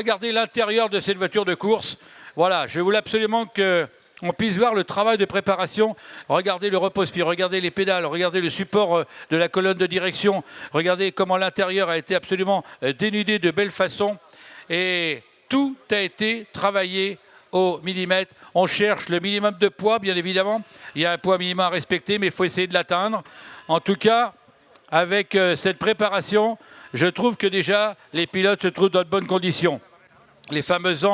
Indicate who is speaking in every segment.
Speaker 1: regardez l'intérieur de cette voiture de course. Voilà, je voulais absolument qu'on puisse voir le travail de préparation. Regardez le repose-pied, regardez les pédales, regardez le support de la colonne de direction. Regardez comment l'intérieur a été absolument dénudé de belle façon. Et tout a été travaillé au millimètre. On cherche le minimum de poids, bien évidemment. Il y a un poids minimum à respecter, mais il faut essayer de l'atteindre. En tout cas, avec cette préparation, je trouve que déjà, les pilotes se trouvent dans de bonnes conditions. Les fameuses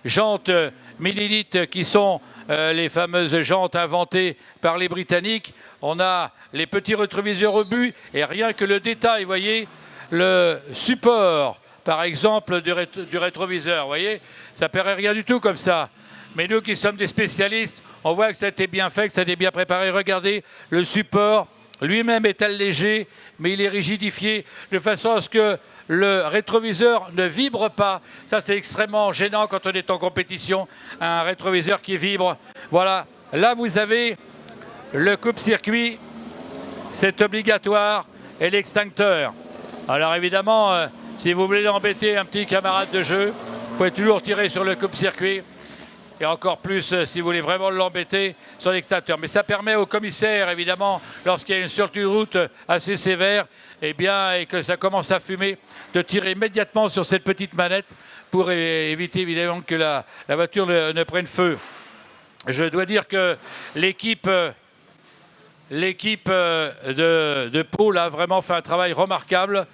Speaker 1: jantes millilitres qui sont les fameuses jantes inventées par les Britanniques. On a les petits rétroviseurs au but et rien que le détail, vous voyez, le support, par exemple, du rétroviseur, vous voyez, ça ne paraît rien du tout comme ça. Mais nous qui sommes des spécialistes, on voit que ça a été bien fait, que ça a été bien préparé. Regardez, le support lui-même est allégé, mais il est rigidifié de façon à ce que le rétroviseur ne vibre pas. Ça, c'est extrêmement gênant quand on est en compétition, un rétroviseur qui vibre. Voilà, là, vous avez le coupe-circuit, c'est obligatoire, et l'extincteur. Alors, évidemment, si vous voulez embêter un petit camarade de jeu, vous pouvez toujours tirer sur le coupe-circuit. Et encore plus, si vous voulez vraiment l'embêter, sur l'extincteur. Mais ça permet au commissaire, évidemment, lorsqu'il y a une sortie de route assez sévère, et que ça commence à fumer, de tirer immédiatement sur cette petite manette pour éviter, évidemment, que la voiture ne prenne feu. Je dois dire que l'équipe de Pôle a vraiment fait un travail remarquable.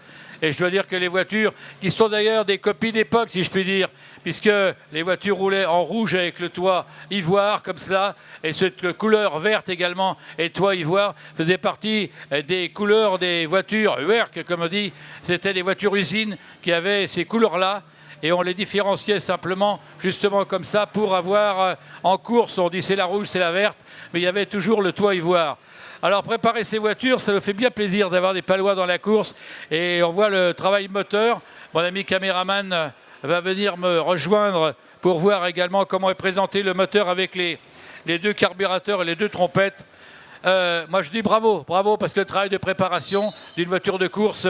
Speaker 1: Et je dois dire que les voitures, qui sont d'ailleurs des copies d'époque, si je puis dire, puisque les voitures roulaient en rouge avec le toit ivoire, comme cela, et cette couleur verte également, et toit ivoire, faisait partie des couleurs des voitures Werk, comme on dit. C'était des voitures usines qui avaient ces couleurs-là, et on les différenciait simplement, justement comme ça, pour avoir en course, on dit c'est la rouge, c'est la verte, mais il y avait toujours le toit ivoire. Alors préparer ces voitures, ça nous fait bien plaisir d'avoir des Palois dans la course et on voit le travail moteur. Mon ami caméraman va venir me rejoindre pour voir également comment est présenté le moteur avec les deux carburateurs et les deux trompettes. Moi je dis bravo, bravo, parce que le travail de préparation d'une voiture de course,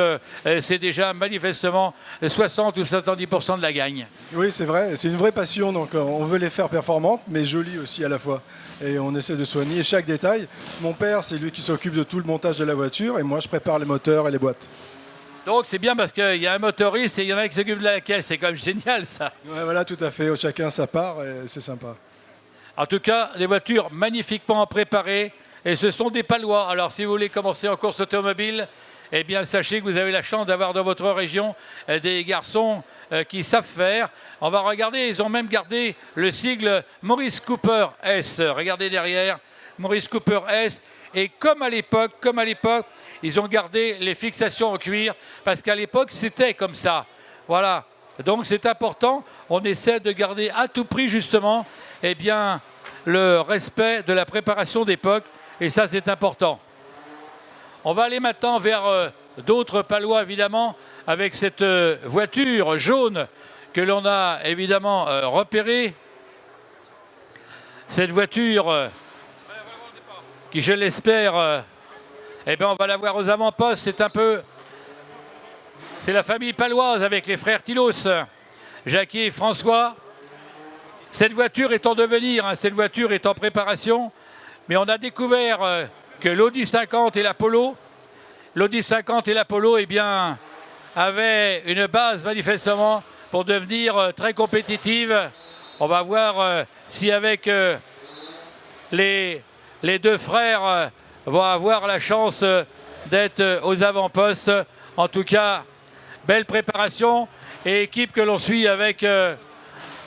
Speaker 1: c'est déjà manifestement 60 ou 70% de la gagne.
Speaker 2: Oui, c'est vrai, c'est une vraie passion, donc on veut les faire performantes, mais jolies aussi à la fois. Et on essaie de soigner chaque détail. Mon père, c'est lui qui s'occupe de tout le montage de la voiture, et moi je prépare les moteurs et les boîtes.
Speaker 1: Donc c'est bien parce qu'il y a un motoriste et il y en a qui s'occupent de la caisse, c'est quand même génial ça.
Speaker 2: Ouais, voilà, tout à fait, chacun sa part, et c'est sympa.
Speaker 1: En tout cas, des voitures magnifiquement préparées. Et ce sont des Palois. Alors, si vous voulez commencer en course automobile, eh bien, sachez que vous avez la chance d'avoir dans votre région des garçons qui savent faire. On va regarder, ils ont même gardé le sigle Maurice Cooper S. Regardez derrière, Maurice Cooper S. Et comme à l'époque, ils ont gardé les fixations en cuir, parce qu'à l'époque, c'était comme ça. Voilà. Donc, c'est important. On essaie de garder à tout prix, justement, eh bien, le respect de la préparation d'époque. Et ça, c'est important. On va aller maintenant vers d'autres Palois, évidemment, avec cette voiture jaune que l'on a évidemment repérée. Cette voiture qui, je l'espère, eh bien, on va la voir aux avant-postes. C'est la famille paloise avec les frères Tilos, Jackie et François. Cette voiture est en devenir, hein, cette voiture est en préparation. Mais on a découvert que l'Audi 50 et l'Apollo, eh bien, avaient une base manifestement pour devenir très compétitive. On va voir si avec les deux frères vont avoir la chance d'être aux avant-postes. En tout cas, belle préparation et équipe que l'on suit avec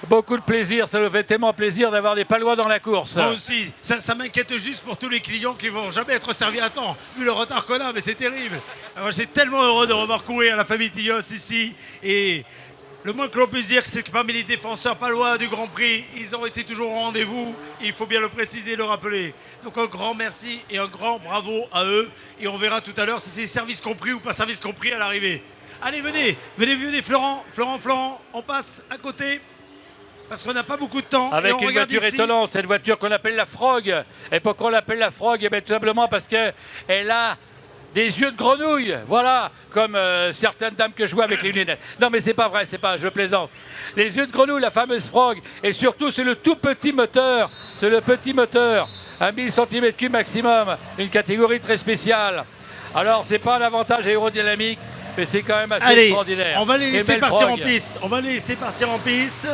Speaker 1: beaucoup de plaisir. Ça nous fait tellement plaisir d'avoir des Palois dans la course.
Speaker 3: Moi aussi, ça m'inquiète juste pour tous les clients qui vont jamais être servis à temps, vu le retard qu'on a, mais c'est terrible. Alors, je suis tellement heureux de revoir courir la famille Tillos ici. Et le moins que l'on puisse dire, c'est que parmi les défenseurs palois du Grand Prix, ils ont été toujours au rendez-vous. Il faut bien le préciser et le rappeler. Donc un grand merci et un grand bravo à eux. Et on verra tout à l'heure si c'est service compris ou pas service compris à l'arrivée. Allez, venez, Florent, on passe à côté. Parce qu'on n'a pas beaucoup de temps.
Speaker 1: Avec une voiture étonnante, cette voiture qu'on appelle la Frog. Et pourquoi on l'appelle la Frog? Eh bien, tout simplement parce qu'elle a des yeux de grenouille, voilà, comme certaines dames que je vois avec les lunettes. Non mais c'est pas vrai, je plaisante. Les yeux de grenouille, la fameuse Frog, et surtout c'est le tout petit moteur, à 1000 cm3 maximum, une catégorie très spéciale. Alors c'est pas un avantage aérodynamique, mais c'est quand même assez extraordinaire.
Speaker 3: On va les
Speaker 1: Et
Speaker 3: laisser
Speaker 1: belle
Speaker 3: partir
Speaker 1: Frog.
Speaker 3: en piste. On va les laisser partir en piste.